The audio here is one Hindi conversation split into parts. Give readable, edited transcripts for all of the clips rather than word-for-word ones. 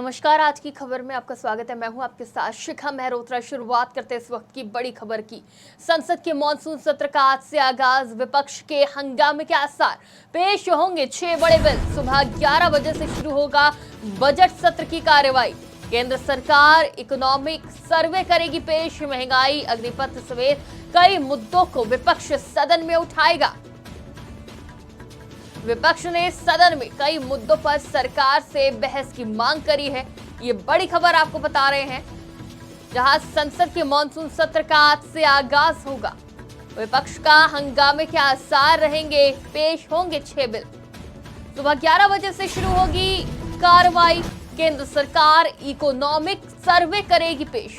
नमस्कार। आज की खबर में आपका स्वागत है। मैं हूं आपके साथ शिखा मेहरोत्रा। शुरुआत करते इस वक्त की बड़ी खबर की। संसद के मॉनसून सत्र का आज से आगाज। विपक्ष के हंगामे के आसार। पेश होंगे 6 बड़े बिल। सुबह 11 बजे से शुरू होगा बजट सत्र की कार्यवाही। केंद्र सरकार इकोनॉमिक सर्वे करेगी पेश। महंगाई, अग्निपथ समेत कई मुद्दों को विपक्ष सदन में उठाएगा। विपक्ष ने सदन में कई मुद्दों पर सरकार से बहस की मांग करी है। ये बड़ी खबर आपको बता रहे हैं, जहां संसद के मॉनसून सत्र का आज से आगाज होगा। विपक्ष का हंगामे के आसार रहेंगे। पेश होंगे 6 बिल। सुबह 11 बजे से शुरू होगी कार्रवाई। केंद्र सरकार इकोनॉमिक सर्वे करेगी पेश।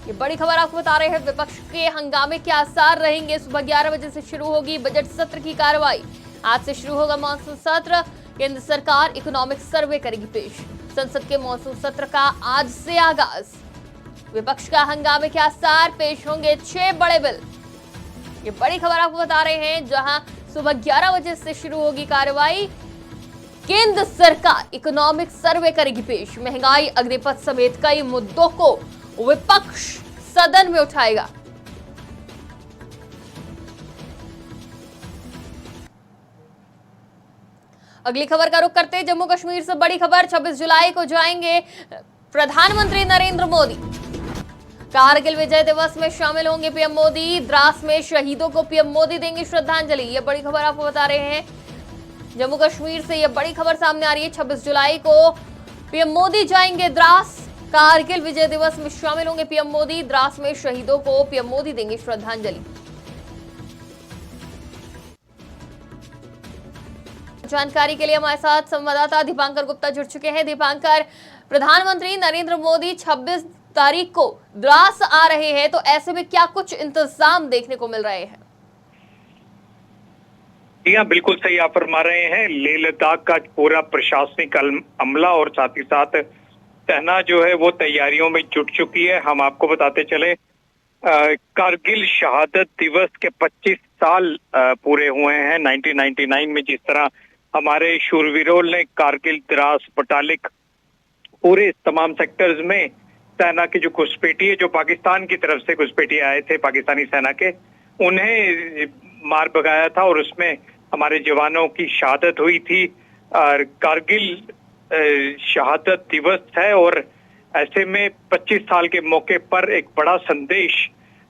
ये बड़ी खबर आपको बता रहे हैं। विपक्ष के हंगामे के आसार रहेंगे। सुबह 11 बजे से शुरू होगी बजट सत्र की कार्रवाई। आज से शुरू होगा मॉनसून सत्र। केंद्र सरकार इकोनॉमिक सर्वे करेगी पेश। संसद के मॉनसून सत्र का आज से आगाज। विपक्ष का हंगामे के आसार। पेश होंगे 6 बड़े बिल। ये बड़ी खबर आपको बता रहे हैं, जहां सुबह 11 बजे से शुरू होगी कार्रवाई। केंद्र सरकार इकोनॉमिक सर्वे करेगी पेश। महंगाई, अग्निपथ समेत कई मुद्दों को विपक्ष सदन में उठाएगा। अगली खबर का रुख करते हैं जम्मू कश्मीर से। बड़ी खबर, 26 जुलाई को जाएंगे प्रधानमंत्री नरेंद्र मोदी। कारगिल विजय दिवस में शामिल होंगे पीएम मोदी। द्रास में शहीदों को पीएम मोदी देंगे श्रद्धांजलि। यह बड़ी खबर आपको बता रहे हैं। जम्मू कश्मीर से यह बड़ी खबर सामने आ रही है। 26 जुलाई को पीएम मोदी जाएंगे द्रास। कारगिल विजय दिवस में शामिल होंगे पीएम मोदी। द्रास में शहीदों को पीएम मोदी देंगे श्रद्धांजलि। जानकारी के लिए हमारे साथ संवाददाता दीपांकर गुप्ता जुड़ चुके हैं। दीपांकर, प्रधानमंत्री नरेंद्र मोदी 26 तारीख को द्रास आ रहे हैं, तो ऐसे में क्या कुछ इंतजाम देखने को मिल रहे हैं? जी हाँ, बिल्कुल सही आप फरमा रहे हैं। लेह लद्दाख का पूरा प्रशासनिक अमला और साथ ही साथ सेना जो है वो तैयारियों में जुट चुकी है। हम आपको बताते चले, कारगिल शहादत दिवस के 25 साल पूरे हुए हैं। 1999 में जिस तरह हमारे शूरवीरों ने कारगिल, द्रास, बटालिक, पूरे तमाम सेक्टर्स में सेना की जो घुसपैठिए, जो पाकिस्तान की तरफ से घुसपैठिए आए थे पाकिस्तानी सेना के, उन्हें मार भगाया था और उसमें हमारे जवानों की शहादत हुई थी। और कारगिल शहादत दिवस है और ऐसे में 25 साल के मौके पर एक बड़ा संदेश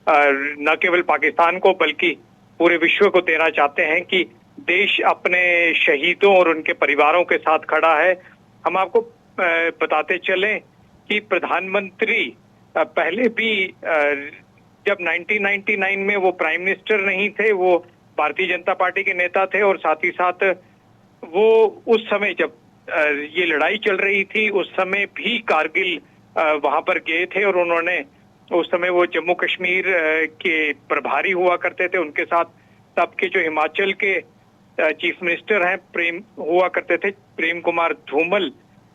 न केवल पाकिस्तान को बल्कि पूरे विश्व को देना चाहते हैं कि देश अपने शहीदों और उनके परिवारों के साथ खड़ा है। हम आपको बताते चलें कि प्रधानमंत्री पहले भी जब 1999 में वो प्राइम मिनिस्टर नहीं थे, वो भारतीय जनता पार्टी के नेता थे और साथ ही साथ वो उस समय जब ये लड़ाई चल रही थी उस समय भी कारगिल वहां पर गए थे और उन्होंने उस समय वो जम्मू कश्मीर के प्रभारी हुआ करते थे। उनके साथ तब के जो हिमाचल के चीफ मिनिस्टर हैं प्रेम हुआ करते थे, प्रेम कुमार धूमल,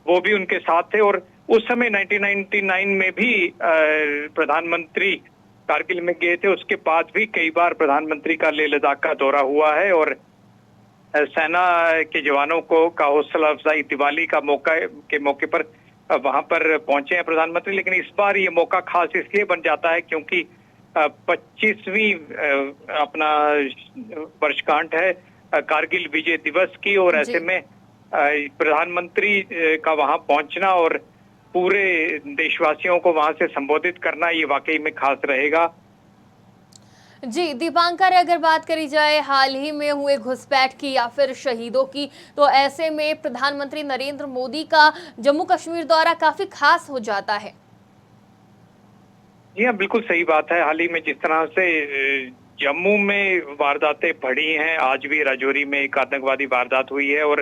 वो भी उनके साथ थे। और उस समय 1999 में भी प्रधानमंत्री कारगिल में गए थे। उसके बाद भी कई बार प्रधानमंत्री का लेह लद्दाख का दौरा हुआ है और सेना के जवानों को का हौसला अफजाई, दिवाली का मौके पर वहां पर पहुंचे हैं प्रधानमंत्री। लेकिन इस बार ये मौका खास इसलिए बन जाता है क्योंकि 25वीं अपना वर्षगांठ है कारगिल विजय दिवस की और ऐसे में प्रधानमंत्री का वहां पहुंचना और पूरे देशवासियों को वहां से संबोधित करना ये वाकई में खास रहेगा। जी दीपांकर, अगर बात करी जाए हाल ही में हुए घुसपैठ की या फिर शहीदों की, तो ऐसे में प्रधानमंत्री नरेंद्र मोदी का जम्मू कश्मीर दौरा काफी खास हो जाता है। जी हाँ, बिल्कुल सही बात है। हाल ही में जिस तरह से जम्मू में वारदातें बढ़ी हैं, आज भी राजौरी में एक आतंकवादी वारदात हुई है और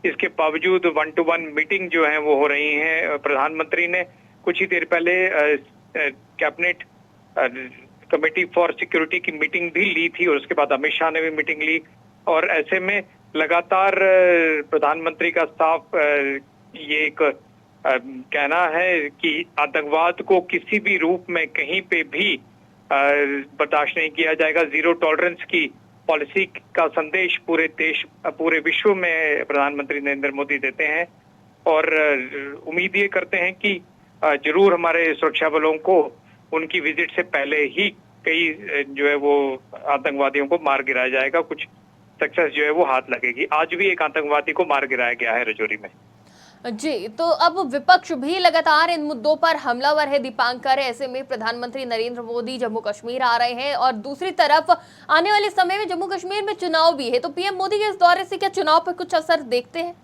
इसके बावजूद 1-to-1 मीटिंग जो है वो हो रही है। प्रधानमंत्री ने कुछ ही देर पहले कैबिनेट कमेटी फॉर सिक्योरिटी की मीटिंग भी ली थी और उसके बाद अमित शाह ने भी मीटिंग ली और ऐसे में लगातार प्रधानमंत्री का साफ ये एक कहना है कि आतंकवाद को किसी भी रूप में कहीं पे भी बर्दाश्त नहीं किया जाएगा। जीरो टॉलरेंस की पॉलिसी का संदेश पूरे विश्व में प्रधानमंत्री नरेंद्र मोदी देते हैं और उम्मीद ये करते हैं कि जरूर हमारे सुरक्षा बलों को उनकी विजिट से पहले ही कई जो है वो आतंकवादियों को मार गिराया जाएगा, कुछ सक्सेस जो है वो हाथ लगेगी। आज भी एक आतंकवादी को मार गिराया गया है राजौरी में। जी, तो अब विपक्ष भी लगातार इन मुद्दों पर हमलावर है दीपांकर। ऐसे में प्रधानमंत्री नरेंद्र मोदी जम्मू कश्मीर आ रहे हैं और दूसरी तरफ आने वाले समय में जम्मू कश्मीर में चुनाव भी है, तो पीएम मोदी के इस दौरे से क्या चुनाव पर कुछ असर देखते हैं?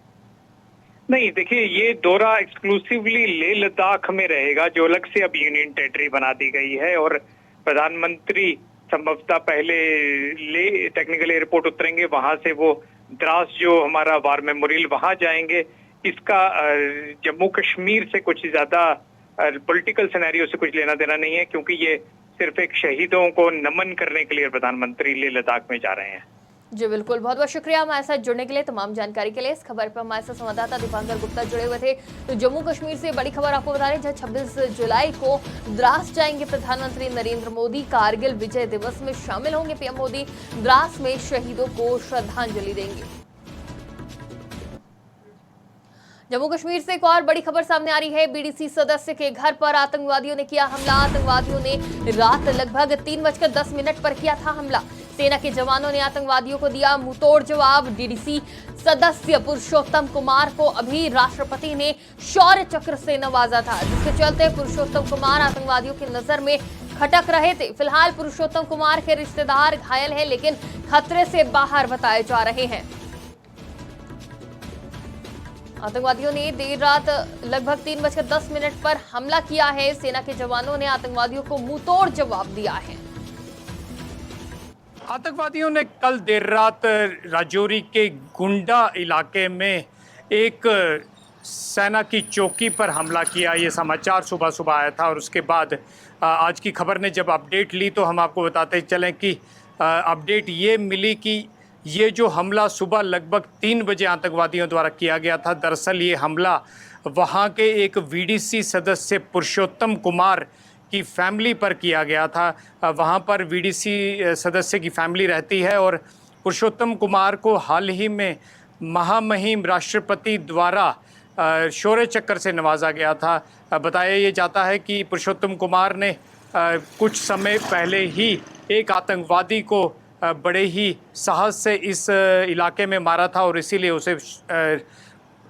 नहीं, देखिए, ये दौरा एक्सक्लूसिवली लेह लद्दाख में रहेगा, जो अलग से अब यूनियन टेरिटरी बना दी गई है, और प्रधानमंत्री संभवतः पहले ले टेक्निकल एयरपोर्ट उतरेंगे, वहां से वो द्रास जो हमारा वार मेमोरियल वहां जाएंगे। इसका जम्मू कश्मीर से कुछ ज्यादा पॉलिटिकल सिनेरियो से कुछ लेना देना नहीं है, क्योंकि ये सिर्फ एक शहीदों को नमन करने के लिए प्रधानमंत्री लेह लद्दाख में जा रहे हैं। जी बिल्कुल, बहुत बहुत शुक्रिया हमारे साथ जुड़ने के लिए, तमाम जानकारी के लिए। इस खबर पर हमारे साथ संवाददाता दीपांकर गुप्ता जुड़े हुए थे। तो जम्मू कश्मीर से बड़ी खबर आपको बता रहे हैं, जहां 26 जुलाई को द्रास जाएंगे प्रधानमंत्री नरेंद्र मोदी। कारगिल विजय दिवस में शामिल होंगे पीएम मोदी। द्रास में शहीदों को श्रद्धांजलि देंगे। जम्मू कश्मीर से एक और बड़ी खबर सामने आ रही है। बीडीसी सदस्य के घर पर आतंकवादियों ने किया हमला। आतंकवादियों ने रात लगभग 3:10 पर किया था हमला। सेना के जवानों ने आतंकवादियों को दिया मुंहतोड़ जवाब। डीडीसी सदस्य पुरुषोत्तम कुमार को अभी राष्ट्रपति ने शौर्य चक्र से नवाजा था, जिसके चलते पुरुषोत्तम कुमार आतंकवादियों की नजर में खटक रहे थे। फिलहाल पुरुषोत्तम कुमार के रिश्तेदार घायल हैं, लेकिन खतरे से बाहर बताए जा रहे हैं। आतंकवादियों ने देर रात लगभग 3:10 पर हमला किया है। सेना के जवानों ने आतंकवादियों को मुंहतोड़ जवाब दिया है। आतंकवादियों ने कल देर रात राजौरी के गुंडा इलाके में एक सेना की चौकी पर हमला किया। ये समाचार सुबह सुबह आया था और उसके बाद आज की खबर ने जब अपडेट ली तो हम आपको बताते चलें कि अपडेट ये मिली कि ये जो हमला सुबह लगभग 3 बजे आतंकवादियों द्वारा किया गया था, दरअसल ये हमला वहाँ के एक वीडीसी सदस्य पुरुषोत्तम कुमार की फैमिली पर किया गया था। वहाँ पर वीडीसी सदस्य की फैमिली रहती है और पुरुषोत्तम कुमार को हाल ही में महामहिम राष्ट्रपति द्वारा शौर्य चक्र से नवाजा गया था। बताया ये जाता है कि पुरुषोत्तम कुमार ने कुछ समय पहले ही एक आतंकवादी को बड़े ही साहस से इस इलाके में मारा था और इसीलिए उसे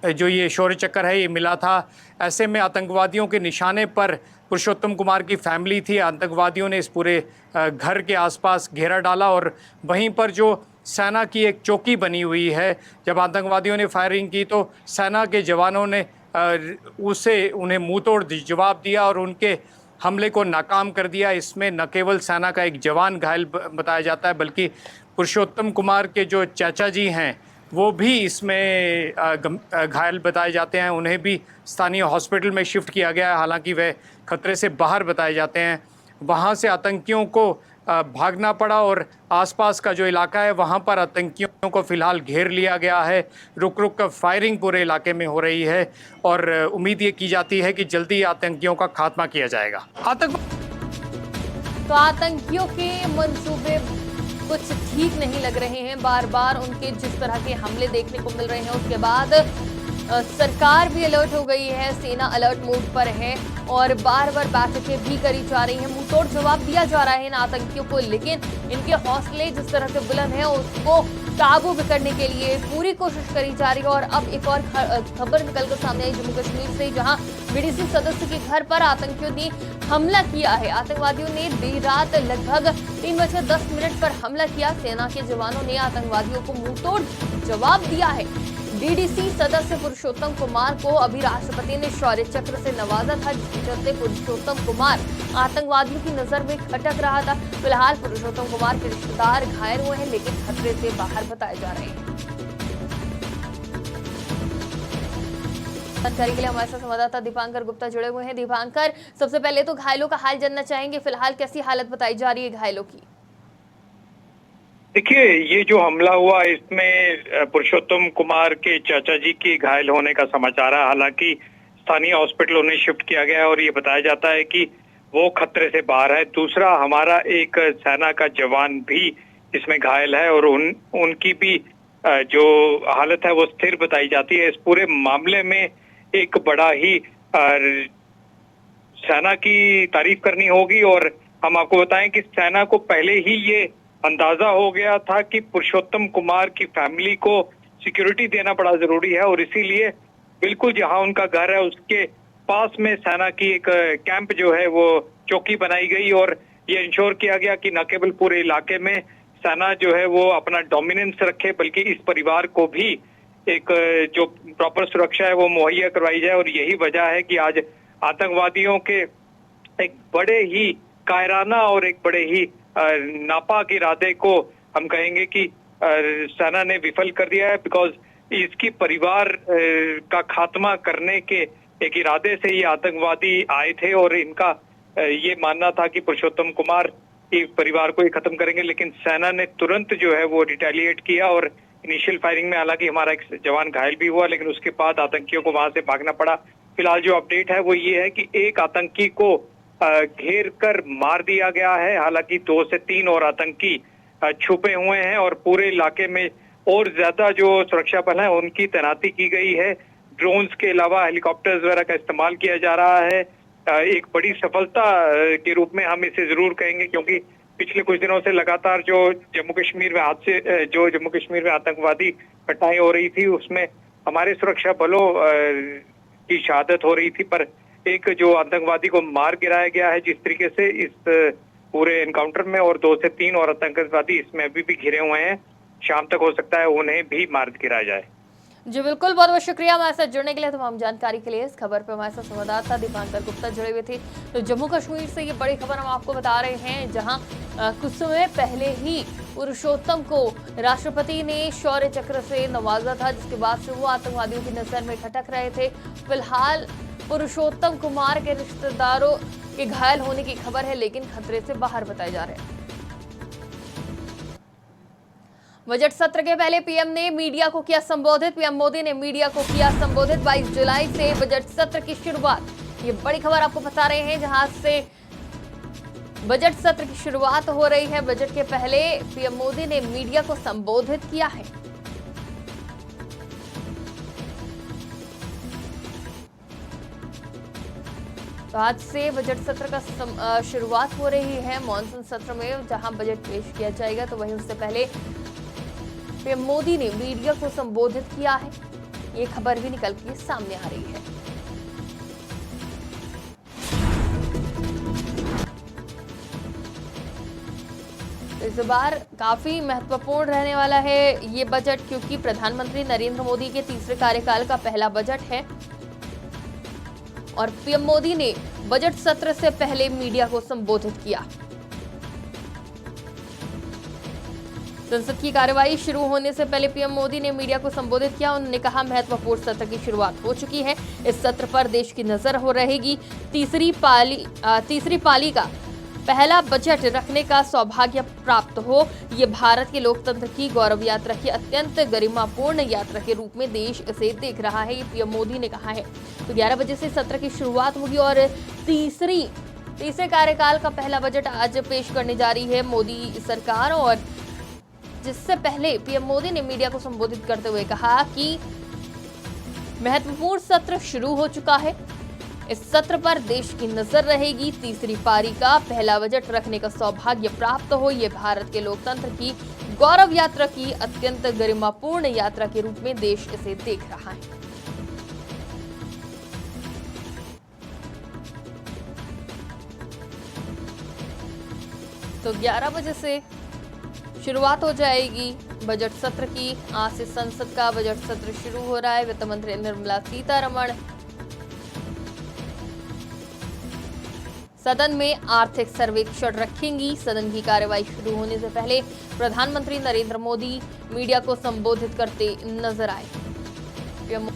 जो ये शौर्य चक्र है ये मिला था। ऐसे में आतंकवादियों के निशाने पर पुरुषोत्तम कुमार की फैमिली थी। आतंकवादियों ने इस पूरे घर के आसपास घेरा डाला और वहीं पर जो सेना की एक चौकी बनी हुई है, जब आतंकवादियों ने फायरिंग की तो सेना के जवानों ने उन्हें मुंहतोड़ जवाब दिया और उनके हमले को नाकाम कर दिया। इसमें न केवल सेना का एक जवान घायल बताया जाता है, बल्कि पुरुषोत्तम कुमार के जो चाचा जी हैं वो भी इसमें घायल बताए जाते हैं। उन्हें भी स्थानीय हॉस्पिटल में शिफ्ट किया गया है, हालांकि वे खतरे से बाहर बताए जाते हैं। वहाँ से आतंकियों को भागना पड़ा और आसपास का जो इलाका है वहाँ पर आतंकियों को फिलहाल घेर लिया गया है। रुक रुक कर फायरिंग पूरे इलाके में हो रही है और उम्मीद ये की जाती है कि जल्दी आतंकियों का खात्मा किया जाएगा। तो आतंकियों के मंसूबे कुछ ठीक नहीं लग रहे हैं। बार बार उनके जिस तरह के हमले देखने को मिल रहे हैं, उसके बाद सरकार भी अलर्ट हो गई है, सेना अलर्ट मोड पर है और बार बार बैठकें भी करी जा रही हैं। मुंहतोड़ जवाब दिया जा रहा है इन आतंकियों को, लेकिन इनके हौसले जिस तरह से बुलंद हैं उसको काबू में करने के लिए पूरी कोशिश करी जा रही है। और अब एक और खबर निकलकर सामने आई जम्मू कश्मीर से, जहां बीडीसी सदस्य के घर पर आतंकियों ने हमला किया है। आतंकवादियों ने देर रात लगभग 3:10 पर हमला किया। सेना के जवानों ने आतंकवादियों को मुंहतोड़ जवाब दिया है। डीडीसी सदस्य पुरुषोत्तम कुमार को अभी राष्ट्रपति ने शौर्य चक्र से नवाजा था, जिसके चलते पुरुषोत्तम कुमार आतंकवादियों की नजर में खटक रहा था। फिलहाल पुरुषोत्तम कुमार के रिश्तेदार घायल हुए हैं, लेकिन खतरे से बाहर बताए जा रहे हैं। जानकारी के लिए हमारे साथ संवाददाता दीपांकर गुप्ता जुड़े हुए हैं। दीपांकर, सबसे पहले तो घायलों का हाल जानना चाहेंगे, फिलहाल कैसी हालत बताई जा रही है घायलों की? देखिए, ये जो हमला हुआ इसमें पुरुषोत्तम कुमार के चाचा जी के घायल होने का समाचार है। हालांकि स्थानीय हॉस्पिटल उन्हें शिफ्ट किया गया है और ये बताया जाता है कि वो खतरे से बाहर है। दूसरा, हमारा एक सेना का जवान भी इसमें घायल है और उनकी भी जो हालत है वो स्थिर बताई जाती है। इस पूरे मामले में एक बड़ा ही सेना की तारीफ करनी होगी। और हम आपको बताएं कि सेना को पहले ही ये अंदाजा हो गया था कि पुरुषोत्तम कुमार की फैमिली को सिक्योरिटी देना बड़ा जरूरी है, और इसीलिए बिल्कुल जहां उनका घर है उसके पास में सेना की एक कैंप जो है वो चौकी बनाई गई, और ये इंश्योर किया गया कि न केवल पूरे इलाके में सेना जो है वो अपना डोमिनेंस रखे, बल्कि इस परिवार को भी एक जो प्रॉपर सुरक्षा है वो मुहैया करवाई जाए। और यही वजह है कि आज आतंकवादियों के एक बड़े ही कायराना और एक बड़े ही नापाक इरादे को हम कहेंगे कि सेना ने विफल कर दिया है, बिकॉज इसकी परिवार का खात्मा करने के एक इरादे से ये आतंकवादी आए थे, और इनका ये मानना था कि पुरुषोत्तम कुमार के परिवार को ही खत्म करेंगे। लेकिन सेना ने तुरंत जो है वो रिटेलिएट किया, और इनिशियल फायरिंग में हालांकि हमारा एक जवान घायल भी हुआ, लेकिन उसके बाद आतंकियों को वहां से भागना पड़ा। फिलहाल जो अपडेट है वो ये है कि एक आतंकी को घेर कर मार दिया गया है। हालांकि 2 से 3 और आतंकी छुपे हुए हैं, और पूरे इलाके में और ज्यादा जो सुरक्षा बल है उनकी तैनाती की गई है। ड्रोन्स के अलावा हेलीकॉप्टर्स वगैरह का इस्तेमाल किया जा रहा है। एक बड़ी सफलता के रूप में हम इसे जरूर कहेंगे, क्योंकि पिछले कुछ दिनों से लगातार जो जम्मू कश्मीर में आतंकवादी घटनाएं हो रही थी उसमें हमारे सुरक्षा बलों की शहादत हो रही थी, पर एक जो आतंकवादी को मार गिराया गया है जिस तरीके से इस पूरे एनकाउंटर में, और 2 से 3 और आतंकवादी इसमें अभी भी घिरे हुए हैं। शाम तक हो सकता है उन्हें भी मार गिराया जाए। जी बिल्कुल, बहुत बहुत शुक्रिया हमारे साथ जुड़ने के लिए, तमाम जानकारी के लिए। इस खबर पे हमारे साथ संवाददाता दीपांकर गुप्ता जुड़े हुए थे। तो जम्मू कश्मीर से ये बड़ी खबर हम आपको बता रहे हैं, जहां कुछ समय पहले ही पुरुषोत्तम को राष्ट्रपति ने शौर्य चक्र से नवाजा था, जिसके बाद से वो आतंकवादियों की नजर में खटक रहे थे। फिलहाल पुरुषोत्तम कुमार के रिश्तेदारों के घायल होने की खबर है, लेकिन खतरे से बाहर बताए जा रहे हैं। बजट सत्र के पहले पीएम ने मीडिया को किया संबोधित। पीएम मोदी ने मीडिया को किया संबोधित। 22 जुलाई से बजट सत्र की शुरुआत, ये बड़ी खबर आपको बता रहे हैं, जहां से बजट सत्र की शुरुआत हो रही है। बजट के पहले पीएम मोदी ने मीडिया को संबोधित किया है। तो आज से बजट सत्र का शुरुआत हो रही है। मॉनसून सत्र में जहां बजट पेश किया जाएगा, तो वहीं उससे पहले पीएम मोदी ने मीडिया को संबोधित किया है। ये खबर भी निकल के सामने आ रही है। इस बार काफी महत्वपूर्ण रहने वाला है ये बजट, क्योंकि प्रधानमंत्री नरेंद्र मोदी के तीसरे कार्यकाल का पहला बजट है, और पीएम मोदी ने बजट सत्र से पहले मीडिया को संबोधित किया। संसद की कार्यवाही शुरू होने से पहले पीएम मोदी ने मीडिया को संबोधित किया। उन्होंने कहा, महत्वपूर्ण सत्र की शुरुआत हो चुकी है। इस सत्र पर देश की नजर हो रहेगी। तीसरी पाली का पहला बजट रखने का सौभाग्य प्राप्त हो। ये भारत के लोकतंत्र की गौरव यात्रा की अत्यंत गरिमापूर्ण यात्रा के रूप में देश इसे देख रहा है, ये पीएम मोदी ने कहा है। तो 11 बजे से सत्र की शुरुआत होगी, और तीसरे कार्यकाल का पहला बजट आज पेश करने जा रही है मोदी सरकार। और जिससे पहले पीएम मोदी ने मीडिया को संबोधित करते हुए कहा कि महत्वपूर्ण सत्र शुरू हो चुका है। इस सत्र पर देश की नजर रहेगी। तीसरी पारी का पहला बजट रखने का सौभाग्य प्राप्त हो। ये भारत के लोकतंत्र की गौरव यात्रा की अत्यंत गरिमापूर्ण यात्रा के रूप में देश इसे देख रहा है। तो 11 बजे से शुरुआत हो जाएगी बजट सत्र की। आज से संसद का बजट सत्र शुरू हो रहा है। वित्त मंत्री निर्मला सीतारमण सदन में आर्थिक सर्वेक्षण रखेंगी। सदन की कार्यवाही शुरू होने से पहले प्रधानमंत्री नरेंद्र मोदी मीडिया को संबोधित करते नजर आए। पीएम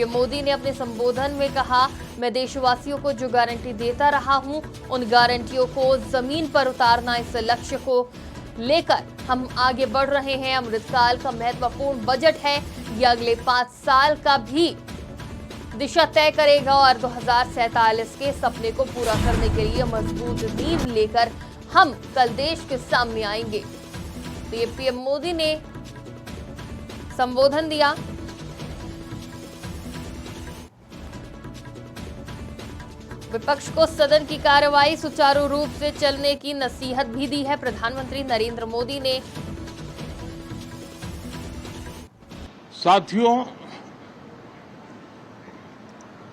मोदी ने अपने संबोधन में कहा, मैं देशवासियों को जो गारंटी देता रहा हूं, उन गारंटियों को जमीन पर उतारना, इस लक्ष्य को लेकर हम आगे बढ़ रहे हैं। अमृतकाल का महत्वपूर्ण बजट है। ये अगले 5 साल का भी दिशा तय करेगा, और 2047 के सपने को पूरा करने के लिए मजबूत नींव लेकर हम कल देश के सामने आएंगे। तो ये पीएम मोदी ने संबोधन दिया। विपक्ष को सदन की कार्रवाई सुचारू रूप से चलने की नसीहत भी दी है प्रधानमंत्री नरेंद्र मोदी ने। साथियों,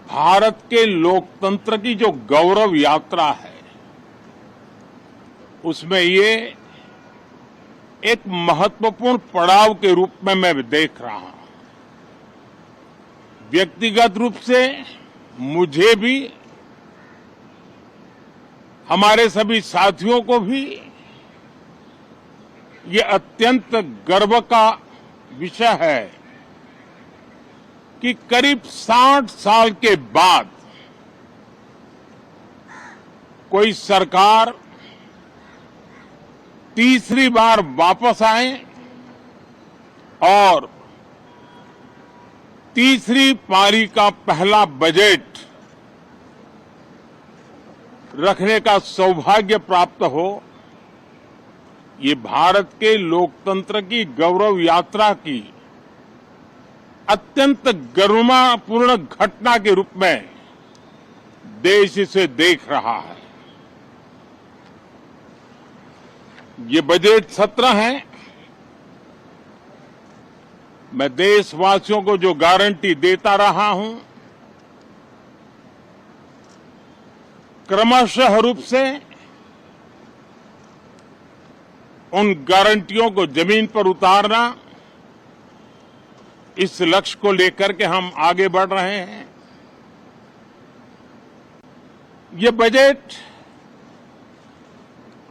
भारत के लोकतंत्र की जो गौरव यात्रा है, उसमें ये एक महत्वपूर्ण पड़ाव के रूप में मैं देख रहा हूं। व्यक्तिगत रूप से मुझे भी, हमारे सभी साथियों को भी ये अत्यंत गर्व का विषय है कि करीब 60 साल के बाद कोई सरकार तीसरी बार वापस आए और तीसरी पारी का पहला बजट रखने का सौभाग्य प्राप्त हो। ये भारत के लोकतंत्र की गौरव यात्रा की अत्यंत गरिमापूर्ण घटना के रूप में देश इसे देख रहा है। ये बजट सत्र है। मैं देशवासियों को जो गारंटी देता रहा हूं, क्रमशः रूप से उन गारंटियों को जमीन पर उतारना, इस लक्ष्य को लेकर के हम आगे बढ़ रहे हैं। ये बजट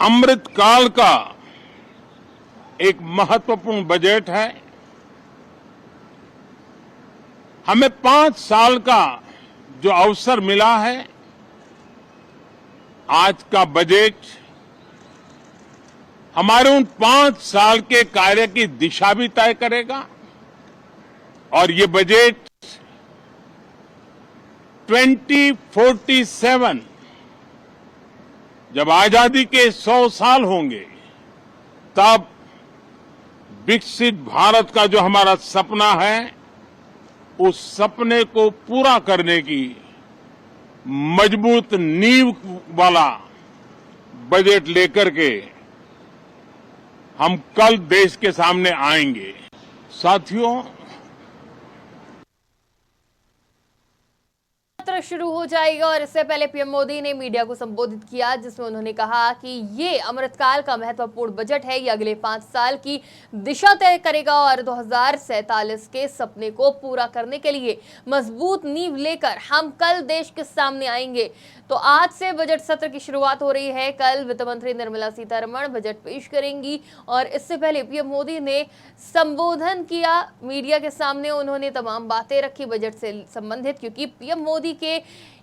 अमृतकाल का एक महत्वपूर्ण बजट है। हमें 5 साल का जो अवसर मिला है, आज का बजट हमारे उन 5 साल के कार्य की दिशा भी तय करेगा। और ये बजट 2047 जब आजादी के 100 साल होंगे, तब विकसित भारत का जो हमारा सपना है, उस सपने को पूरा करने की मजबूत नींव वाला बजट लेकर के हम कल देश के सामने आएंगे। साथियों, सत्र शुरू हो जाएगा और इससे पहले पीएम मोदी ने मीडिया को संबोधित किया, जिसमें उन्होंने कहा कि ये अमृतकाल का महत्वपूर्ण बजट है। ये अगले 5 साल की दिशा तय करेगा और 2047 के सपने को पूरा करने के लिए मजबूत नींव लेकर हम कल देश के सामने आएंगे। तो आज से बजट सत्र की शुरुआत हो रही है। कल वित्त मंत्री निर्मला सीतारमण बजट पेश करेंगी और इससे पहले पीएम मोदी ने संबोधन किया मीडिया के सामने। उन्होंने तमाम बातें रखी बजट से संबंधित, क्योंकि पीएम मोदी के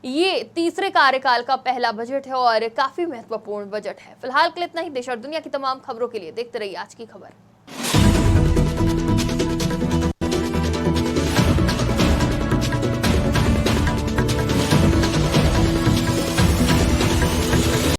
ये तीसरे कार्यकाल का पहला बजट है और काफी महत्वपूर्ण बजट है। फिलहाल के लिए इतना ही। देश और दुनिया की तमाम खबरों के लिए देखते रहिए आज की खबर।